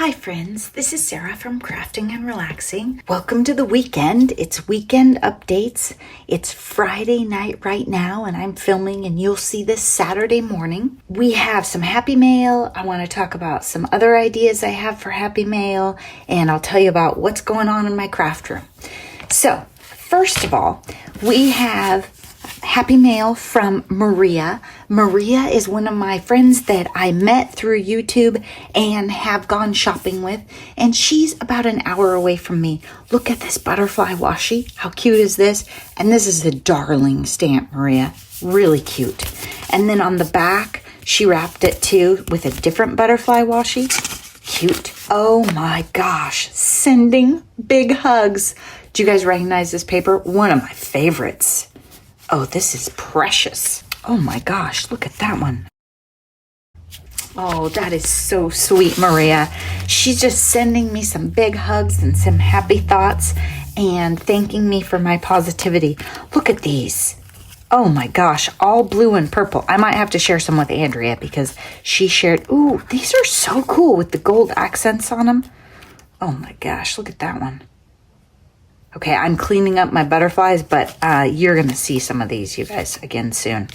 Hi friends, this is Sarah from Crafting and Relaxing. Welcome to the weekend. It's weekend updates. It's Friday night right now and I'm filming and you'll see this Saturday morning. We have some happy mail. I want to talk about some other ideas I have for happy mail and I'll tell you about what's going on in my craft room. So, first of all, we have happy mail from Maria. Maria is one of my friends that I met through YouTube and have gone shopping with, and she's about an hour away from me. Look at this butterfly washi. How cute is this? And this is a darling stamp, Maria. Really cute. And then on the back, she wrapped it too with a different butterfly washi. Cute. Oh my gosh. Sending big hugs. Do you guys recognize this paper? One of my favorites. Oh, this is precious. Oh my gosh, look at that one. Oh, that is so sweet, Maria. She's just sending me some big hugs and some happy thoughts and thanking me for my positivity. Look at these. Oh my gosh, all blue and purple. I might have to share some with Andrea because she shared. Ooh, these are so cool with the gold accents on them. Oh my gosh, look at that one. Okay, I'm cleaning up my butterflies, but you're going to see some of these, you guys, again soon.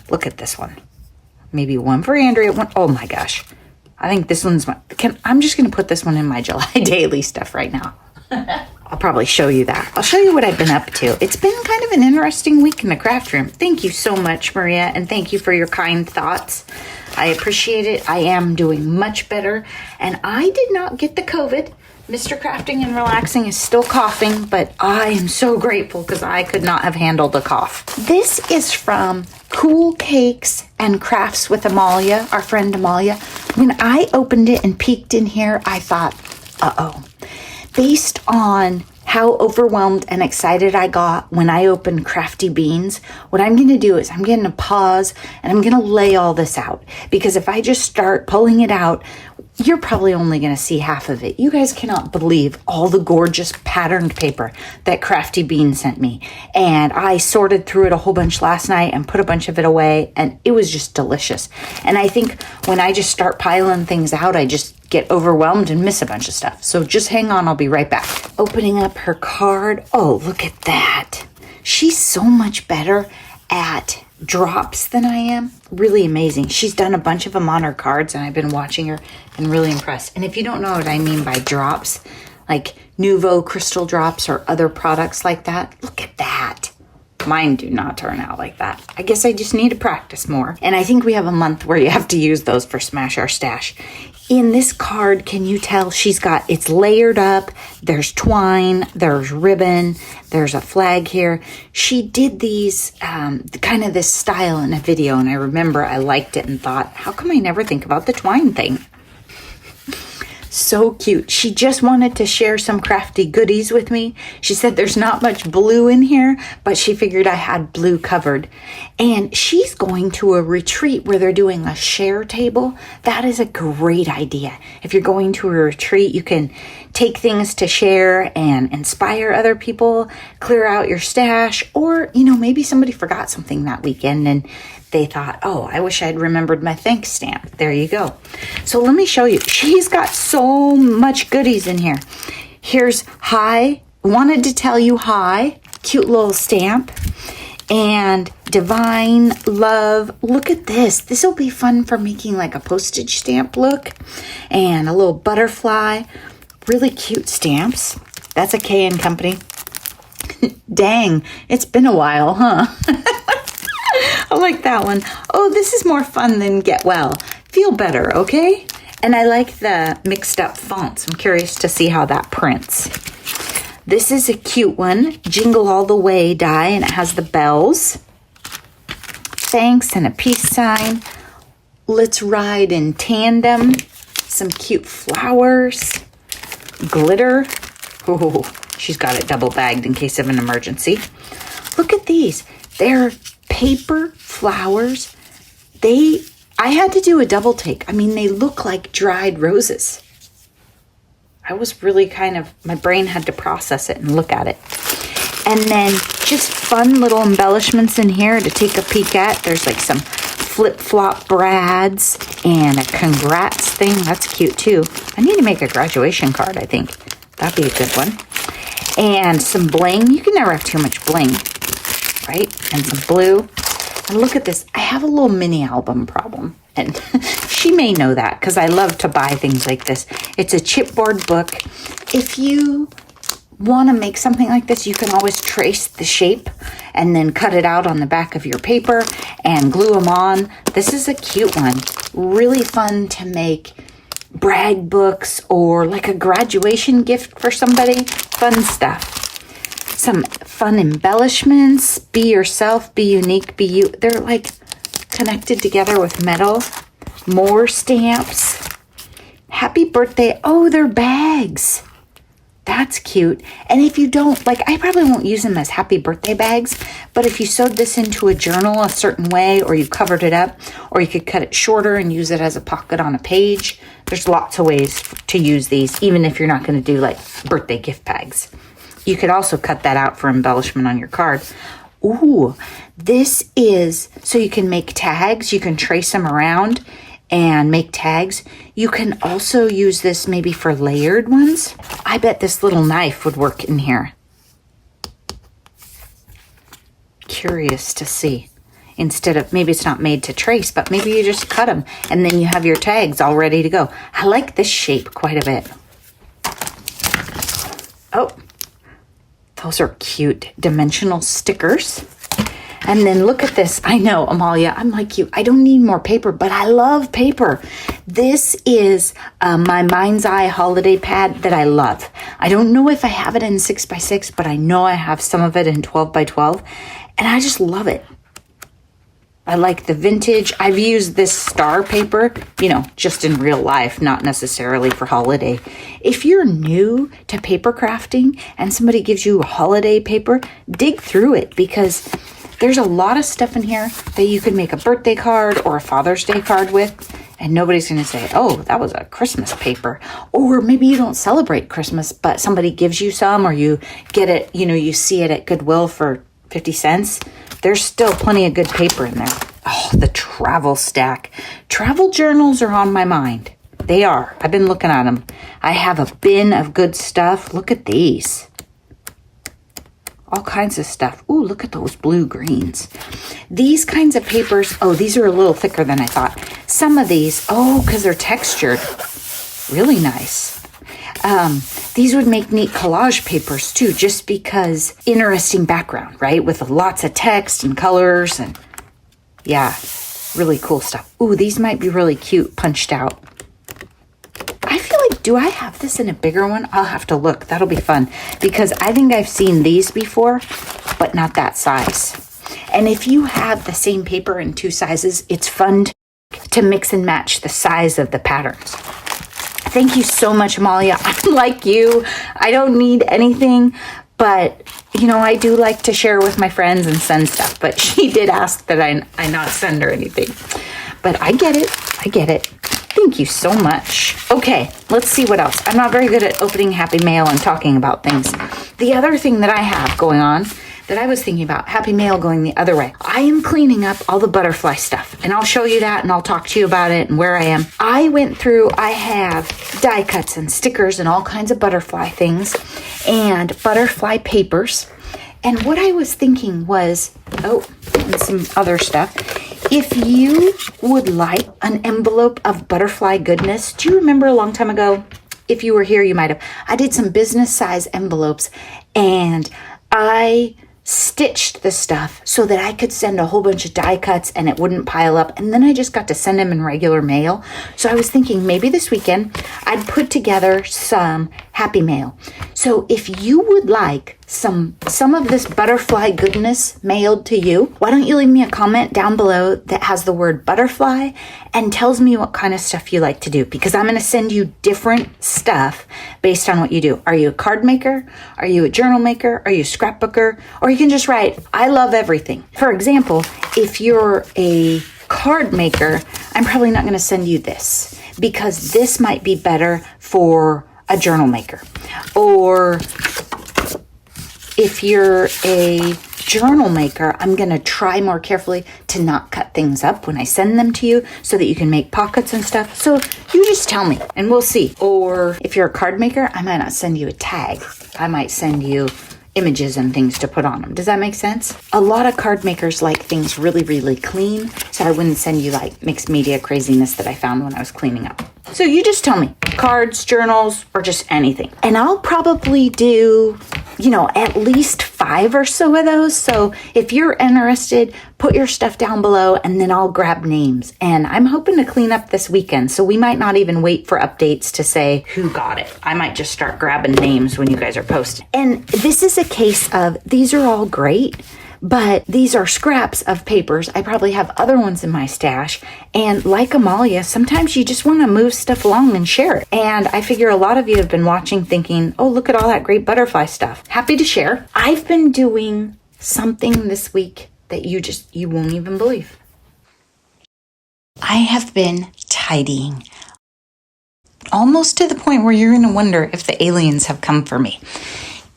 Look at this one. Maybe one for Andrea. One. Oh, my gosh. I think this one's my... I'm just going to put this one in my July daily stuff right now. I'll probably show you that. I'll show you what I've been up to. It's been kind of an interesting week in the craft room. Thank you so much, Maria, and thank you for your kind thoughts. I appreciate it. I am doing much better, and I did not get the COVID. Mr. Crafting and Relaxing is still coughing, but I am so grateful because I could not have handled a cough. This is from Cool Cakes and Crafts with Amalia, our friend Amalia. When I opened it and peeked in here, I thought, uh-oh. Based on how overwhelmed and excited I got when I opened Crafty Beans, what I'm going to do is I'm going to pause and I'm going to lay all this out. Because if I just start pulling it out, you're probably only going to see half of it. You guys cannot believe all the gorgeous patterned paper that Crafty Bean sent me. And I sorted through it a whole bunch last night and put a bunch of it away. And it was just delicious. And I think when I just start piling things out, I just get overwhelmed and miss a bunch of stuff. So just hang on. I'll be right back. Opening up her card. Oh, look at that. She's so much better at drops than I am. Really amazing. She's done a bunch of them on her cards and I've been watching her and really impressed. And if you don't know what I mean by drops, like Nuvo crystal drops or other products like that, look at that. Mine do not turn out like that. I guess I just need to practice more. And I think we have a month where you have to use those for Smash Our Stash. In this card, can you tell it's layered up. There's twine, there's ribbon, there's a flag here. She did these, kind of this style in a video, and I remember I liked it and thought, how come I never think about the twine thing? So cute. She just wanted to share some crafty goodies with me. She said there's not much blue in here, but she figured I had blue covered. And she's going to a retreat where they're doing a share table. That is a great idea. If you're going to a retreat, you can take things to share and inspire other people, clear out your stash, or, maybe somebody forgot something that weekend and they thought, oh, I wish I'd remembered my thanks stamp. There you go. So let me show you. She's got so much goodies in here. Here's hi. Wanted to tell you hi. Cute little stamp. And divine love. Look at this. This will be fun for making like a postage stamp look. And a little butterfly. Really cute stamps. That's a K & Company. Dang, it's been a while, huh? I like that one. Oh, this is more fun than Get Well. Feel better, okay? And I like the mixed up fonts. I'm curious to see how that prints. This is a cute one. Jingle All the Way die, and it has the bells. Thanks and a peace sign. Let's ride in tandem. Some cute flowers. Glitter. Oh, she's got it double bagged in case of an emergency. Look at these. They're paper flowers. I had to do a double take. I mean, they look like dried roses. I was really my brain had to process it and look at it. And then just fun little embellishments in here to take a peek at. There's like some flip-flop brads and a congrats thing. That's cute too. I need to make a graduation card, I think. That'd be a good one. And some bling. You can never have too much bling, right? And some blue. And look at this. I have a little mini album problem. And she may know that because I love to buy things like this. It's a chipboard book. If you want to make something like this, you can always trace the shape and then cut it out on the back of your paper and glue them on. This is a cute one. Really fun to make brag books or like a graduation gift for somebody. Fun stuff. Some fun embellishments. Be yourself, be unique, be you. They're like connected together with metal. More stamps. Happy birthday. Oh, they're bags. That's cute. And if you don't, like, I probably won't use them as happy birthday bags, but if you sewed this into a journal a certain way, or you covered it up, or you could cut it shorter and use it as a pocket on a page, there's lots of ways to use these, even if you're not going to do like birthday gift bags. You could also cut that out for embellishment on your card. Ooh, this is so you can make tags. You can trace them around and make tags. You can also use this maybe for layered ones. I bet this little knife would work in here. Curious to see. Instead of, maybe it's not made to trace, but maybe you just cut them and then you have your tags all ready to go. I like this shape quite a bit. Oh, those are cute dimensional stickers. And then look at this. I know, Amalia, I'm like you. I don't need more paper, but I love paper. This is my Mind's Eye holiday pad that I love. I don't know if I have it in 6x6, but I know I have some of it in 12x12, and I just love it. I like the vintage. I've used this star paper, you know, just in real life, not necessarily for holiday. If you're new to paper crafting and somebody gives you a holiday paper, dig through it because there's a lot of stuff in here that you could make a birthday card or a Father's Day card with, and nobody's going to say, oh, that was a Christmas paper. Or maybe you don't celebrate Christmas, but somebody gives you some, or you get it, you know, you see it at Goodwill for 50 cents. There's still plenty of good paper in there. Oh, the travel stack. Travel journals are on my mind. They are. I've been looking at them. I have a bin of good stuff. Look at these. All kinds of stuff. Ooh, look at those blue greens. These kinds of papers, oh, these are a little thicker than I thought. Some of these, oh, because they're textured. Really nice. These would make neat collage papers too, just because interesting background, right? With lots of text and colors and yeah, really cool stuff. Ooh, these might be really cute punched out. I feel like, do I have this in a bigger one? I'll have to look. That'll be fun because I think I've seen these before, but not that size. And if you have the same paper in two sizes, it's fun to mix and match the size of the patterns. Thank you so much, Amalia. I'm like you. I don't need anything, but you know, I do like to share with my friends and send stuff, but she did ask that I not send her anything. But I get it. I get it. Thank you so much. Okay, let's see what else. I'm not very good at opening Happy Mail and talking about things. The other thing that I have going on that I was thinking about, Happy Mail going the other way. I am cleaning up all the butterfly stuff, and I'll show you that, and I'll talk to you about it and where I am. I went through, I have die cuts and stickers and all kinds of butterfly things and butterfly papers. And what I was thinking was, oh, and some other stuff. If you would like an envelope of butterfly goodness, do you remember a long time ago? If you were here, you might have. I did some business size envelopes, and I stitched the stuff so that I could send a whole bunch of die cuts and it wouldn't pile up. And then I just got to send them in regular mail. So I was thinking maybe this weekend I'd put together some Happy Mail. So if you would like some of this butterfly goodness mailed to you, why don't you leave me a comment down below that has the word butterfly and tells me what kind of stuff you like to do, because I'm going to send you different stuff based on what you do. Are you a card maker? Are you a journal maker? Are you a scrapbooker? Or you can just write, I love everything. For example, if you're a card maker, I'm probably not going to send you this because this might be better for a journal maker. Or if you're a journal maker, I'm going to try more carefully to not cut things up when I send them to you so that you can make pockets and stuff. So you just tell me and we'll see. Or if you're a card maker, I might not send you a tag. I might send you images and things to put on them. Does that make sense? A lot of card makers like things really, really clean. So I wouldn't send you like mixed media craziness that I found when I was cleaning up. So you just tell me, cards, journals, or just anything. And I'll probably do, at least 5 or so of those. So if you're interested, put your stuff down below and then I'll grab names. And I'm hoping to clean up this weekend. So we might not even wait for updates to say who got it. I might just start grabbing names when you guys are posting. And this is a case of, these are all great, but these are scraps of papers. I probably have other ones in my stash. And like Amalia, sometimes you just want to move stuff along and share it. And I figure a lot of you have been watching thinking, oh, look at all that great butterfly stuff. Happy to share. I've been doing something this week that you won't even believe. I have been tidying. Almost to the point where you're going to wonder if the aliens have come for me.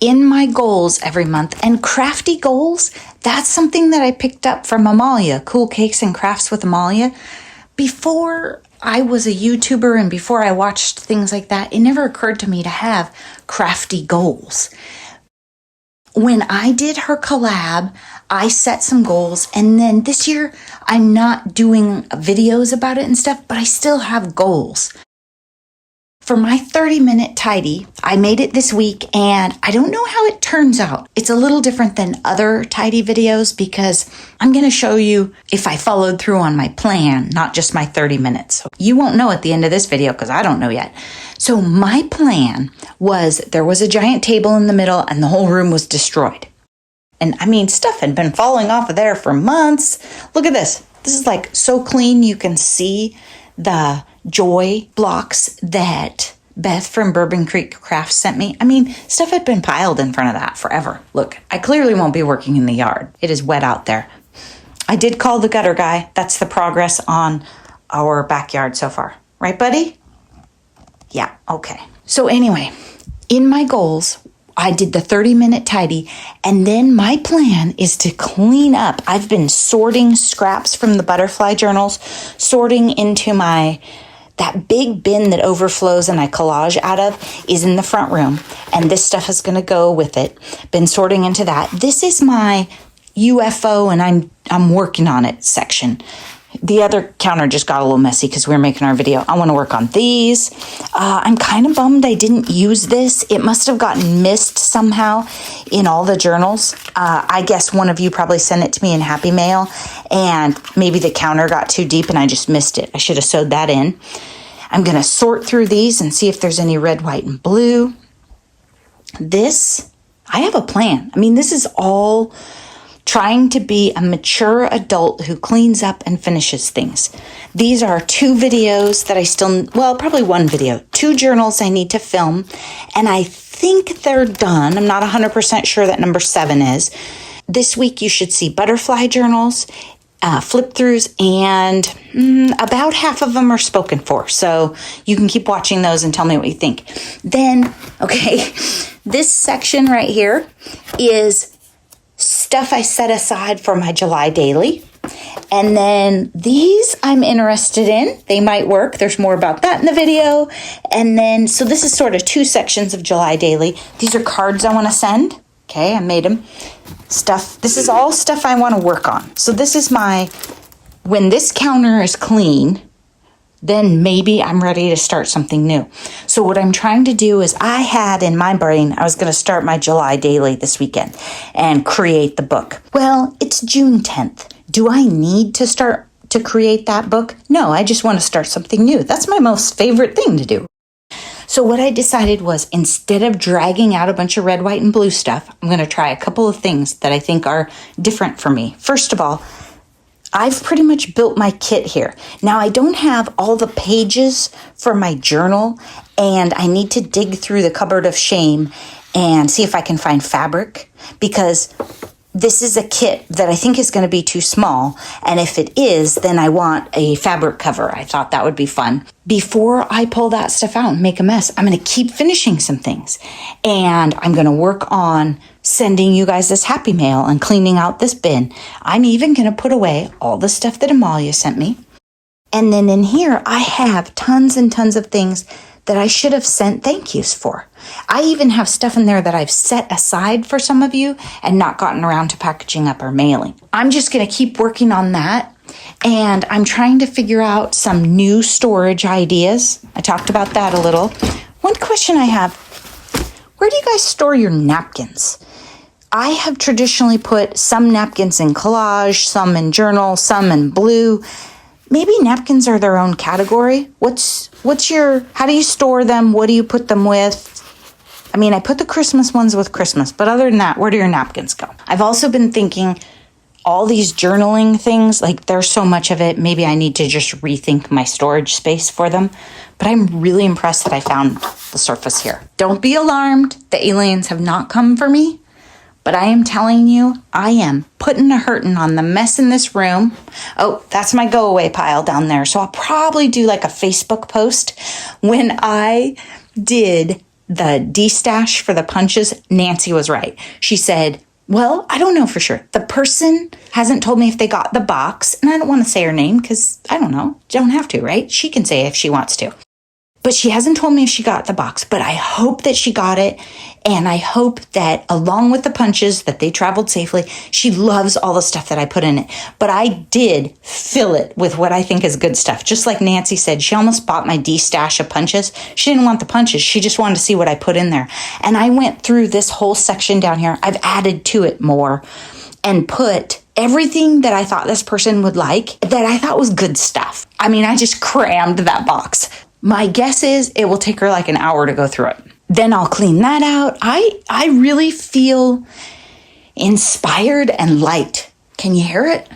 In my goals every month, and crafty goals, that's something that I picked up from Amalia, Cool Cakes and Crafts with Amalia. Before I was a YouTuber and before I watched things like that, it never occurred to me to have crafty goals. When I did her collab, I set some goals, and then this year I'm not doing videos about it and stuff, but I still have goals. For my 30-minute tidy, I made it this week, and I don't know how it turns out. It's a little different than other tidy videos because I'm going to show you if I followed through on my plan, not just my 30 minutes. So you won't know at the end of this video because I don't know yet. So my plan was there was a giant table in the middle and the whole room was destroyed. And I mean, stuff had been falling off of there for months. Look at this. This is like so clean you can see the joy blocks that Beth from Bourbon Creek Crafts sent me. I mean, stuff had been piled in front of that forever. Look, I clearly won't be working in the yard. It is wet out there. I did call the gutter guy. That's the progress on our backyard so far. Right, buddy? Yeah, okay. So anyway, in my goals, I did the 30-minute tidy, and then my plan is to clean up. I've been sorting scraps from the butterfly journals, sorting into that big bin that overflows and I collage out of is in the front room, and this stuff is going to go with it. Been sorting into that. This is my UFO, and I'm working on it section. The other counter just got a little messy because we were making our video. I want to work on these. I'm kind of bummed I didn't use this. It must have gotten missed somehow in all the journals. I guess one of you probably sent it to me in Happy Mail, and maybe the counter got too deep and I just missed it. I should have sewed that in. I'm going to sort through these and see if there's any red, white, and blue. I have a plan. I mean, this is all trying to be a mature adult who cleans up and finishes things. These are 2 videos that probably 1 video, 2 journals I need to film, and I think they're done. I'm not 100% sure that number 7 is. This week you should see butterfly journals, flip throughs, and about half of them are spoken for. So you can keep watching those and tell me what you think. Then, okay, this section right here is stuff I set aside for my July daily. And then these I'm interested in. They might work. There's more about that in the video. And then, so this is sort of 2 sections of July daily. These are cards I want to send. Okay, I made them. This is all stuff I want to work on. So this is when this counter is clean, then maybe I'm ready to start something new. So what I'm trying to do is I had in my brain, I was going to start my July daily this weekend and create the book. Well, it's June 10th. Do I need to start to create that book? No, I just want to start something new. That's my most favorite thing to do. So what I decided was instead of dragging out a bunch of red, white, and blue stuff, I'm going to try a couple of things that I think are different for me. First of all, I've pretty much built my kit here. Now, I don't have all the pages for my journal, and I need to dig through the cupboard of shame and see if I can find fabric, because This is a kit that I think is going to be too small. And if it is, then I want a fabric cover. I thought that would be fun. Before I pull that stuff out and make a mess, I'm going to keep finishing some things. And I'm going to work on sending you guys this happy mail and cleaning out this bin. I'm even going to put away all the stuff that Amalia sent me. And then in here, I have tons and tons of things that I should have sent thank yous for. I even have stuff in there that I've set aside for some of you and not gotten around to packaging up or mailing. I'm just going to keep working on that. And I'm trying to figure out some new storage ideas. I talked about that a little. One question I have, where do you guys store your napkins? I have traditionally put some napkins in collage, some in journal, some in blue. Maybe napkins are their own category. How do you store them? What do you put them with? I mean, I put the Christmas ones with Christmas, but other than that, where do your napkins go? I've also been thinking all these journaling things, like there's so much of it, maybe I need to just rethink my storage space for them. But I'm really impressed that I found the surface here. Don't be alarmed. The aliens have not come for me. But I am telling you, I am putting a hurtin' on the mess in this room. Oh, that's my go away pile down there. So I'll probably do like a Facebook post. When I did the de-stash for the punches, Nancy was right. She said, well, I don't know for sure. The person hasn't told me if they got the box. And I don't want to say her name because I don't know. Don't have to, right? She can say if she wants to. But she hasn't told me if she got the box, but I hope that she got it. And I hope that along with the punches that they traveled safely, she loves all the stuff that I put in it. But I did fill it with what I think is good stuff. Just like Nancy said, she almost bought my de-stash of punches. She didn't want the punches. She just wanted to see what I put in there. And I went through this whole section down here. I've added to it more and put everything that I thought this person would like that I thought was good stuff. I mean, I just crammed that box. My guess is it will take her like an hour to go through it. Then I'll clean that out. I really feel inspired and light. Can you hear it?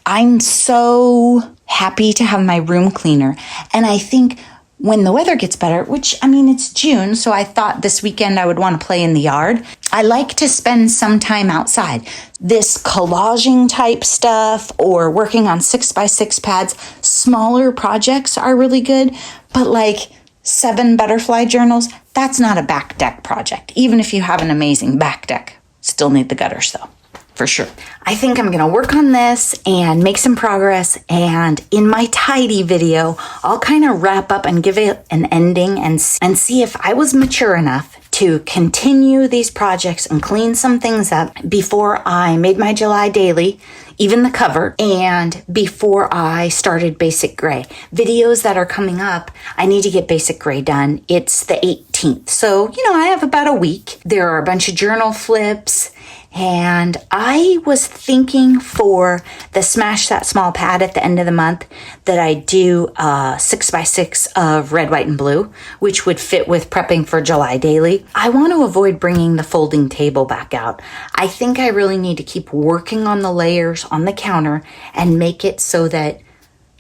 I'm so happy to have my room cleaner. And I think when the weather gets better, which, I mean, it's June, so I thought this weekend I would want to play in the yard. I like to spend some time outside. This collaging type stuff or working on 6x6 pads, smaller projects are really good, but like 7 butterfly journals, that's not a back deck project. Even if you have an amazing back deck, still need the gutters though. For sure. I think I'm going to work on this and make some progress. And in my tidy video, I'll kind of wrap up and give it an ending and see if I was mature enough to continue these projects and clean some things up before I made my July daily, even the cover, and before I started Basic Gray. Videos that are coming up, I need to get Basic Gray done. It's the 18th. So, I have about a week. There are a bunch of journal flips. And I was thinking for the Smash That Small pad at the end of the month that I do 6x6 of red, white, and blue, which would fit with prepping for July daily. I want to avoid bringing the folding table back out. I think I really need to keep working on the layers on the counter and make it so that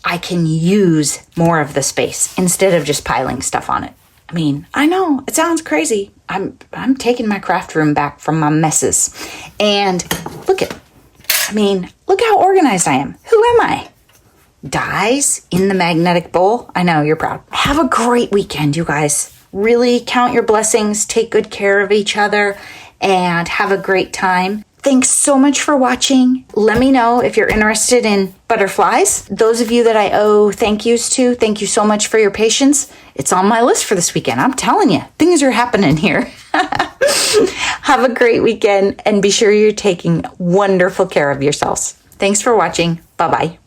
I can use more of the space instead of just piling stuff on it. I mean, I know it sounds crazy. I'm taking my craft room back from my messes. And look how organized I am. Who am I? Dies in the magnetic bowl. I know, you're proud. Have a great weekend, you guys. Really count your blessings, take good care of each other, and have a great time. Thanks so much for watching. Let me know if you're interested in butterflies. Those of you that I owe thank yous to, thank you so much for your patience. It's on my list for this weekend. I'm telling you, things are happening here. Have a great weekend and be sure you're taking wonderful care of yourselves. Thanks for watching. Bye-bye.